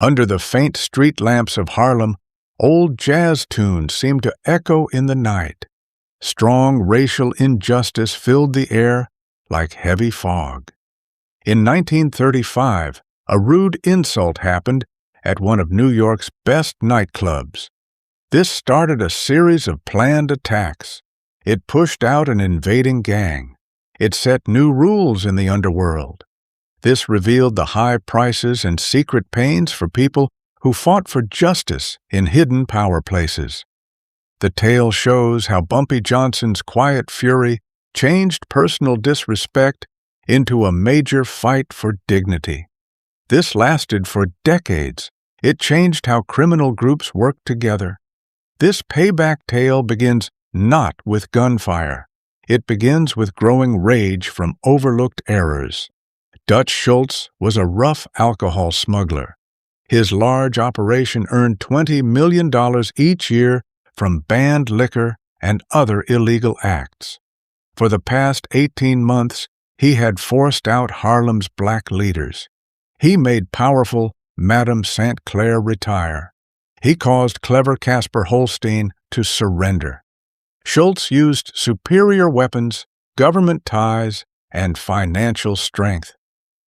Under the faint street lamps of Harlem, old jazz tunes seemed to echo in the night. Strong racial injustice filled the air like heavy fog. In 1935, a rude insult happened at one of New York's best nightclubs. This started a series of planned attacks. It pushed out an invading gang. It set new rules in the underworld. This revealed the high prices and secret pains for people who fought for justice in hidden power places. The tale shows how Bumpy Johnson's quiet fury changed personal disrespect into a major fight for dignity. This lasted for decades. It changed how criminal groups worked together. This payback tale begins not with gunfire. It begins with growing rage from overlooked errors. Dutch Schultz was a rough alcohol smuggler. His large operation earned $20 million each year from banned liquor and other illegal acts. For the past 18 months, he had forced out Harlem's black leaders. He made powerful Madame St. Clair retire. He caused clever Casper Holstein to surrender. Schultz used superior weapons, government ties, and financial strength.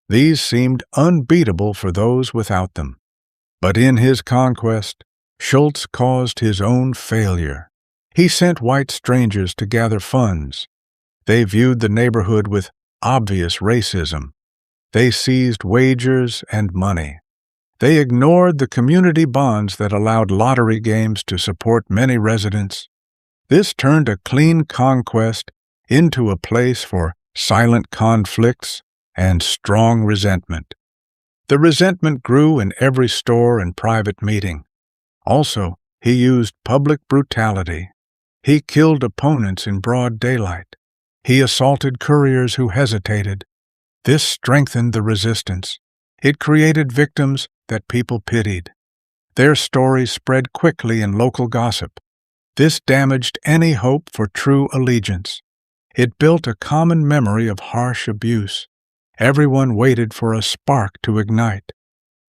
These seemed unbeatable for those without them. But in his conquest, Schultz caused his own failure. He sent white strangers to gather funds. They viewed the neighborhood with obvious racism. They seized wagers and money. They ignored the community bonds that allowed lottery games to support many residents. This turned a clean conquest into a place for silent conflicts and strong resentment. The resentment grew in every store and private meeting. Also, he used public brutality. He killed opponents in broad daylight. He assaulted couriers who hesitated. This strengthened the resistance. It created victims that people pitied. Their stories spread quickly in local gossip. This damaged any hope for true allegiance. It built a common memory of harsh abuse. Everyone waited for a spark to ignite.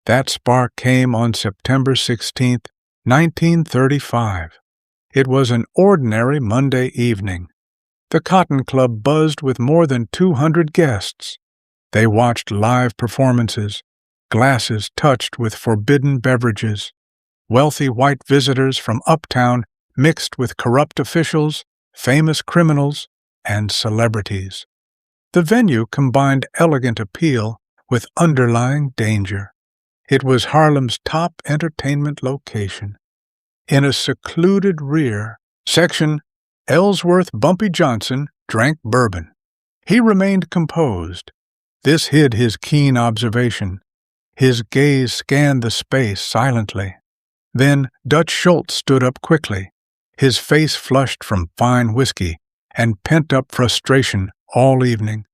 That spark came on September 16, 1935. It was an ordinary Monday evening. The Cotton Club buzzed with more than 200 guests. They watched live performances, glasses touched with forbidden beverages. Wealthy white visitors from uptown mixed with corrupt officials, famous criminals, and celebrities. The venue combined elegant appeal with underlying danger. It was Harlem's top entertainment location. In a secluded rear section, Ellsworth Bumpy Johnson drank bourbon. He remained composed. This hid his keen observation. His gaze scanned the space silently. Then Dutch Schultz stood up quickly. His face flushed from fine whiskey and pent-up frustration all evening.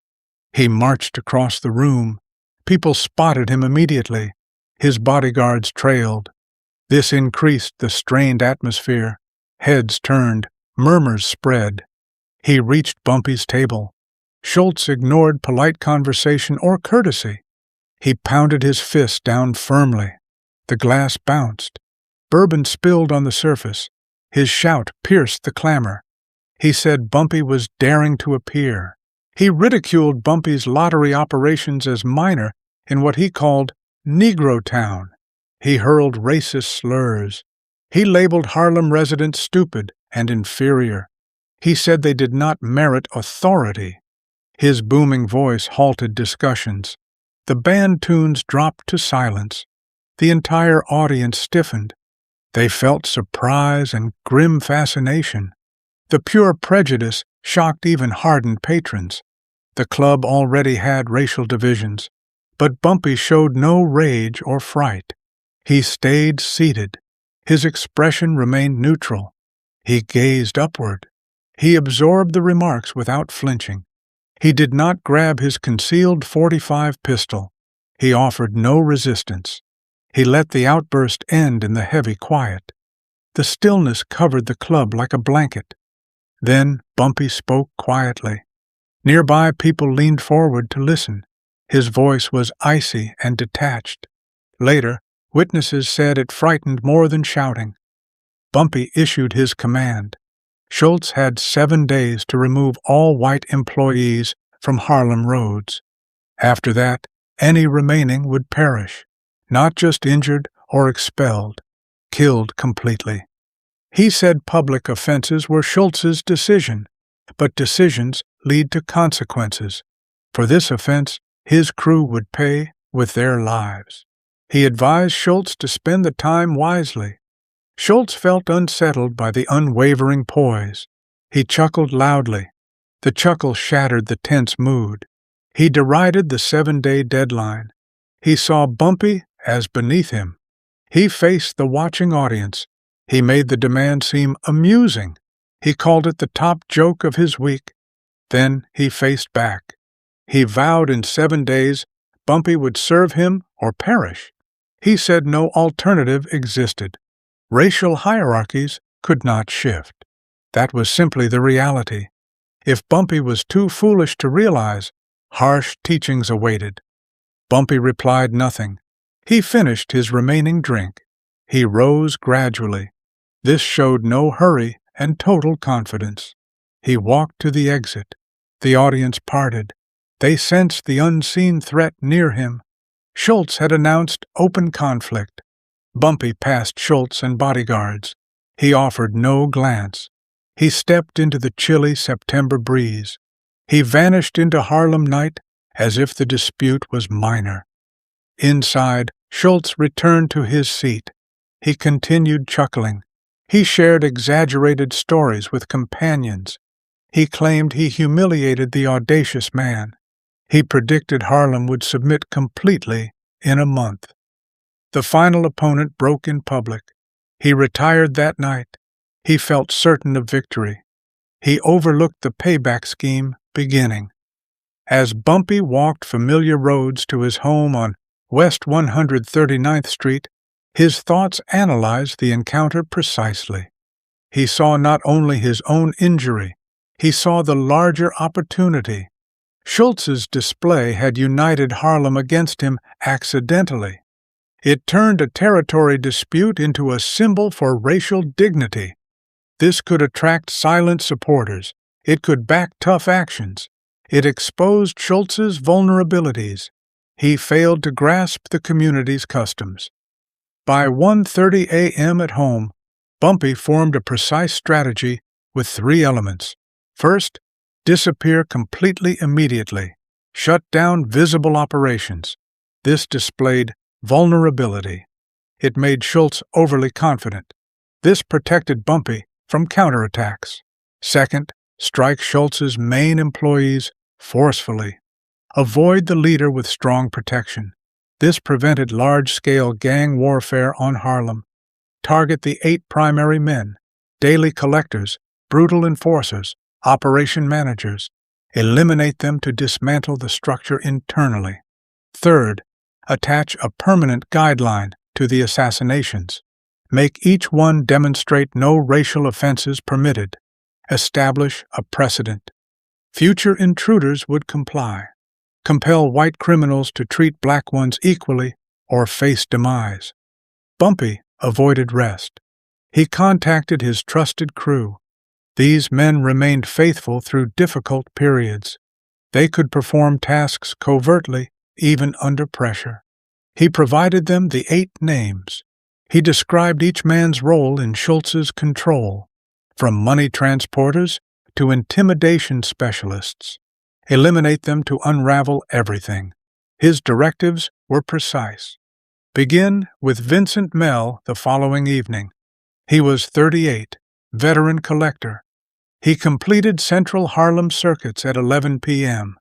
He marched across the room. People spotted him immediately. His bodyguards trailed. This increased the strained atmosphere. Heads turned. Murmurs spread. He reached Bumpy's table. Schultz ignored polite conversation or courtesy. He pounded his fist down firmly. The glass bounced. Bourbon spilled on the surface. His shout pierced the clamor. He said Bumpy was daring to appear. He ridiculed Bumpy's lottery operations as minor in what he called Negro Town. He hurled racist slurs. He labeled Harlem residents stupid and inferior. He said they did not merit authority. His booming voice halted discussions. The band tunes dropped to silence. The entire audience stiffened. They felt surprise and grim fascination. The pure prejudice shocked even hardened patrons. The club already had racial divisions, but Bumpy showed no rage or fright. He stayed seated. His expression remained neutral. He gazed upward. He absorbed the remarks without flinching. He did not grab his concealed .45 pistol. He offered no resistance. He let the outburst end in the heavy quiet. The stillness covered the club like a blanket. Then Bumpy spoke quietly. Nearby people leaned forward to listen. His voice was icy and detached. Later, Witnesses said it frightened more than shouting. Bumpy issued his command. Schultz had 7 days to remove all white employees from Harlem roads. After that, any remaining would perish, not just injured or expelled, killed completely. He said public offenses were Schultz's decision, but decisions lead to consequences. For this offense, his crew would pay with their lives. He advised Schultz to spend the time wisely. Schultz felt unsettled by the unwavering poise. He chuckled loudly. The chuckle shattered the tense mood. He derided the 7-day deadline. He saw Bumpy as beneath him. He faced the watching audience. He made the demand seem amusing. He called it the top joke of his week. Then he faced back. He vowed in 7 days Bumpy would serve him or perish. He said no alternative existed. Racial hierarchies could not shift. That was simply the reality. If Bumpy was too foolish to realize, harsh teachings awaited. Bumpy replied nothing. He finished his remaining drink. He rose gradually. This showed no hurry and total confidence. He walked to the exit. The audience parted. They sensed the unseen threat near him. Schultz had announced open conflict. Bumpy passed Schultz and bodyguards. He offered no glance. He stepped into the chilly September breeze. He vanished into Harlem night as if the dispute was minor. Inside, Schultz returned to his seat. He continued chuckling. He shared exaggerated stories with companions. He claimed he humiliated the audacious man. He predicted Harlem would submit completely in a month. The final opponent broke in public. He retired that night. He felt certain of victory. He overlooked the payback scheme beginning. As Bumpy walked familiar roads to his home on West 139th Street, his thoughts analyzed the encounter precisely. He saw not only his own injury, he saw the larger opportunity. Schultz's display had united Harlem against him accidentally. It turned a territory dispute into a symbol for racial dignity. This could attract silent supporters. It could back tough actions. It exposed Schultz's vulnerabilities. He failed to grasp the community's customs. By 1:30 a.m. at home, Bumpy formed a precise strategy with 3 elements. First, disappear completely immediately. Shut down visible operations. This displayed vulnerability. It made Schultz overly confident. This protected Bumpy from counterattacks. Second, strike Schultz's main employees forcefully. Avoid the leader with strong protection. This prevented large-scale gang warfare on Harlem. Target the 8 primary men, daily collectors, brutal enforcers, operation managers. Eliminate them to dismantle the structure internally. Third, attach a permanent guideline to the assassinations. Make each one demonstrate no racial offenses permitted. Establish a precedent. Future intruders would comply. Compel white criminals to treat black ones equally or face demise. Bumpy avoided rest. He contacted his trusted crew. These men remained faithful through difficult periods. They could perform tasks covertly, even under pressure. He provided them the 8 names. He described each man's role in Schultz's control, from money transporters to intimidation specialists. Eliminate them to unravel everything. His directives were precise. Begin with Vincent Mell the following evening. He was 38, veteran collector. He completed Central Harlem circuits at 11 p.m.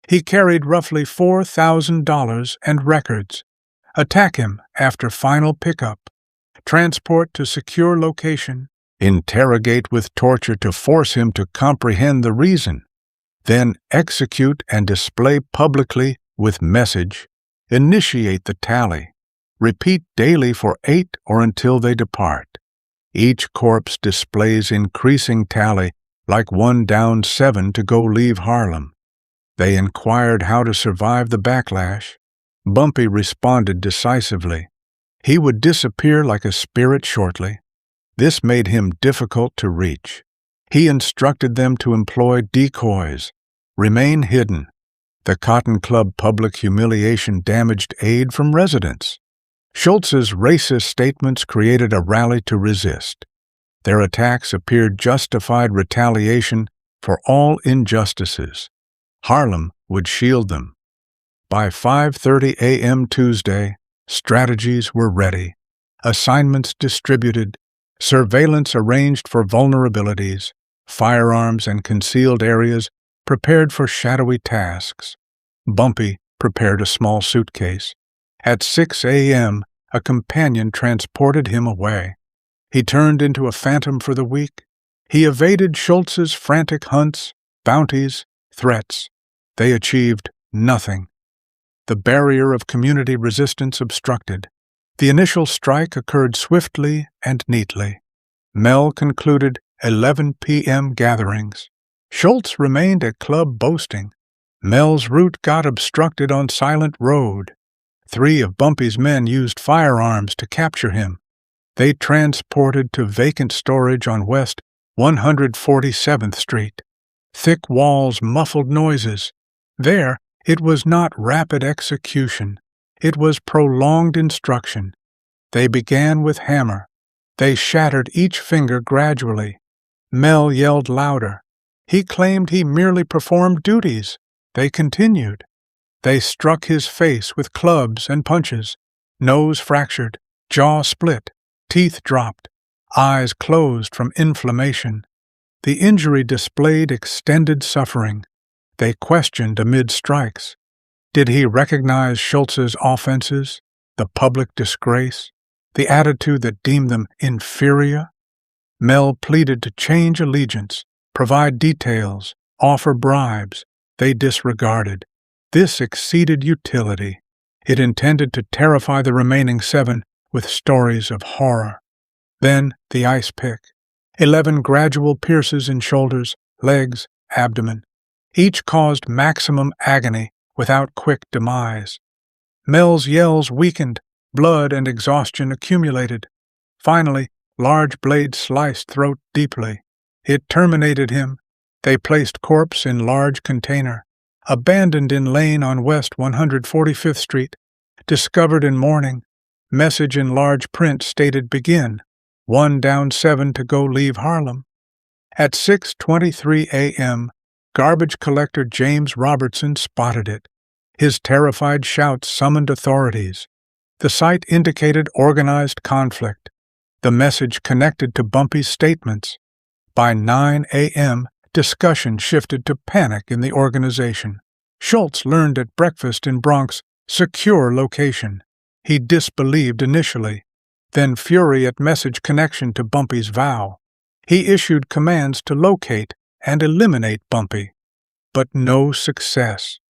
He carried roughly $4,000 and records. Attack him after final pickup. Transport to secure location. Interrogate with torture to force him to comprehend the reason. Then execute and display publicly with message. Initiate the tally. Repeat daily for 8 or until they depart. Each corpse displays increasing tally, like one down 7 to go leave Harlem. They inquired how to survive the backlash. Bumpy responded decisively. He would disappear like a spirit shortly. This made him difficult to reach. He instructed them to employ decoys, remain hidden. The Cotton Club public humiliation damaged aid from residents. Schultz's racist statements created a rally to resist. Their attacks appeared justified retaliation for all injustices. Harlem would shield them. By 5:30 a.m. Tuesday, strategies were ready, assignments distributed, surveillance arranged for vulnerabilities, firearms and concealed areas prepared for shadowy tasks. Bumpy prepared a small suitcase. At 6 a.m., a companion transported him away. He turned into a phantom for the week. He evaded Schultz's frantic hunts, bounties, threats. They achieved nothing. The barrier of community resistance obstructed. The initial strike occurred swiftly and neatly. Mel concluded 11 p.m. gatherings. Schultz remained at club boasting. Mel's route got obstructed on Silent Road. 3 of Bumpy's men used firearms to capture him. They transported to vacant storage on West 147th Street. Thick walls muffled noises. There, it was not rapid execution. It was prolonged instruction. They began with hammer. They shattered each finger gradually. Mel yelled louder. He claimed he merely performed duties. They continued. They struck his face with clubs and punches. Nose fractured, jaw split, teeth dropped, eyes closed from inflammation. The injury displayed extended suffering. They questioned amid strikes. Did he recognize Schultz's offenses, the public disgrace, the attitude that deemed them inferior? Mel pleaded to change allegiance, provide details, offer bribes. They disregarded. This exceeded utility. It intended to terrify the remaining 7 with stories of horror. Then the ice pick. 11 gradual pierces in shoulders, legs, abdomen. Each caused maximum agony without quick demise. Mel's yells weakened, blood and exhaustion accumulated. Finally, large blade sliced throat deeply. It terminated him. They placed corpse in large container, abandoned in lane on West 145th Street, discovered in morning. Message in large print stated begin, 1 down 7 to go leave Harlem. At 6:23 a.m., garbage collector James Robertson spotted it. His terrified shouts summoned authorities. The site indicated organized conflict. The message connected to Bumpy's statements. By 9 a.m., discussion shifted to panic in the organization. Schultz learned at breakfast in Bronx secure location. He disbelieved initially, then fury at message connection to Bumpy's vow. He issued commands to locate and eliminate Bumpy. But no success.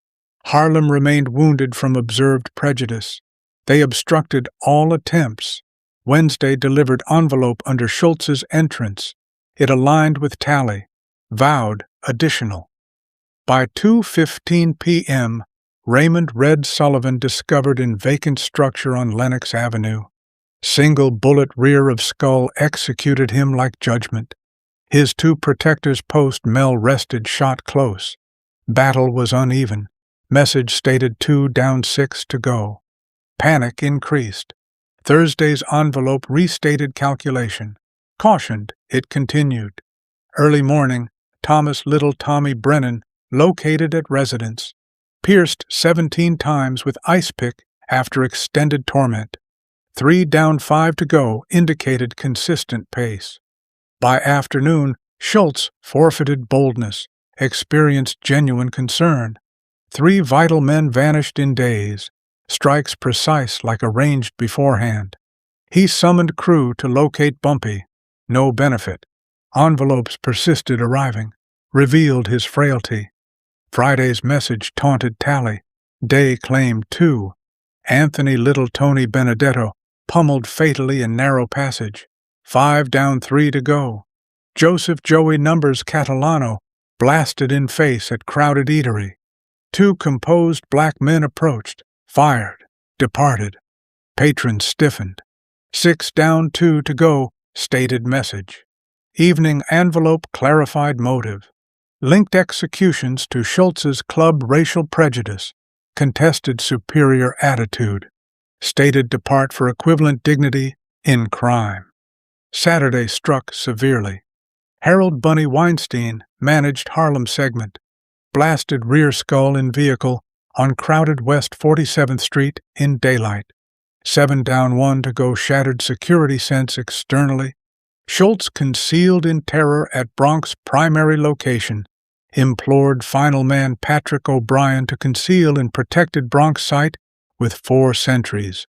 Harlem remained wounded from observed prejudice. They obstructed all attempts. Wednesday delivered envelope under Schultz's entrance. It aligned with tally. Vowed additional. By 2:15 p.m., Raymond Red Sullivan discovered in vacant structure on Lenox Avenue. Single bullet rear of skull executed him like judgment. His 2 protectors post Mel rested shot close. Battle was uneven. Message stated 2 down 6 to go. Panic increased. Thursday's envelope restated calculation. Cautioned, it continued. Early morning, Thomas Little Tommy Brennan located at residence. Pierced 17 times with ice pick after extended torment. 3 down 5 to go indicated consistent pace. By afternoon, Schultz forfeited boldness, experienced genuine concern. 3 vital men vanished in days, strikes precise like arranged beforehand. He summoned crew to locate Bumpy. No benefit. Envelopes persisted arriving, revealed his frailty. Friday's message taunted tally. Day claimed 2. Anthony Little Tony Benedetto pummeled fatally in narrow passage. 5 down 3 to go. Joseph Joey Numbers Catalano blasted in face at crowded eatery. 2 composed black men approached, fired, departed. Patron stiffened. 6 down, 2 to go, stated message. Evening envelope clarified motive. Linked executions to Schultz's club racial prejudice. Contested superior attitude. Stated depart for equivalent dignity in crime. Saturday struck severely. Harold Bunny Weinstein managed Harlem segment. Blasted rear skull in vehicle on crowded West 47th Street in daylight. 7 down, 1 to go, shattered security sense externally. Schultz, concealed in terror at Bronx primary location, implored final man Patrick O'Brien to conceal in protected Bronx site with 4 sentries.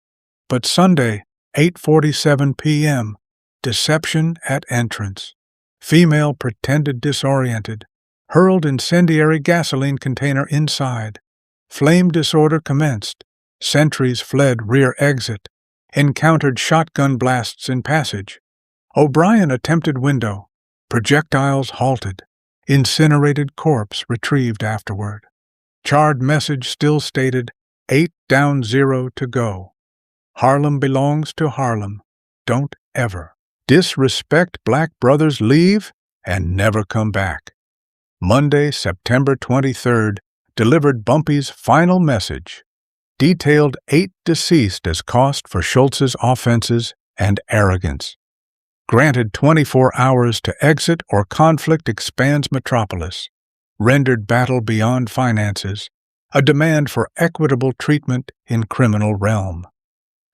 But Sunday, 8:47 p.m., deception at entrance. Female pretended disoriented, hurled incendiary gasoline container inside. Flame disorder commenced. Sentries fled rear exit. Encountered shotgun blasts in passage. O'Brien attempted window. Projectiles halted. Incinerated corpse retrieved afterward. Charred message still stated, 8 down, 0 to go. Harlem belongs to Harlem. Don't ever disrespect black brothers, leave, and never come back. Monday, September 23rd, delivered Bumpy's final message. Detailed 8 deceased as cost for Schultz's offenses and arrogance. Granted 24 hours to exit or conflict expands metropolis. Rendered battle beyond finances. A demand for equitable treatment in criminal realm.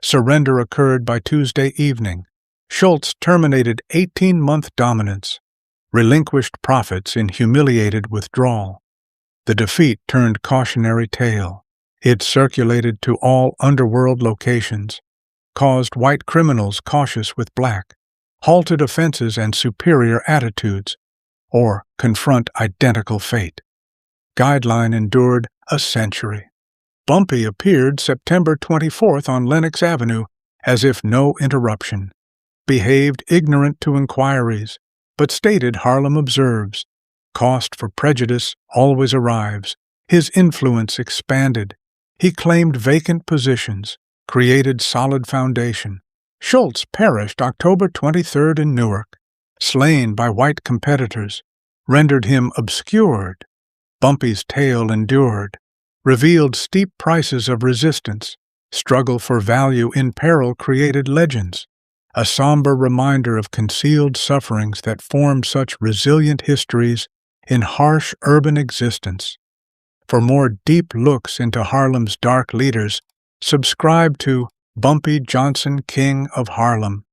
Surrender occurred by Tuesday evening. Schultz terminated 18-month dominance. Relinquished profits in humiliated withdrawal. The defeat turned cautionary tale. It circulated to all Underworld locations. Caused white criminals cautious with black. Halted offenses and superior attitudes. Or confront identical fate. Guideline endured a century. Bumpy appeared September 24th on Lenox Avenue as if no interruption. Behaved ignorant to inquiries, but stated Harlem observes. Cost for prejudice always arrives. His influence expanded. He claimed vacant positions, created solid foundation. Schultz perished October 23rd in Newark, slain by white competitors, rendered him obscured. Bumpy's tale endured, revealed steep prices of resistance. Struggle for value in peril created legends. A somber reminder of concealed sufferings that formed such resilient histories in harsh urban existence. For more deep looks into Harlem's dark leaders, subscribe to Bumpy Johnson, King of Harlem.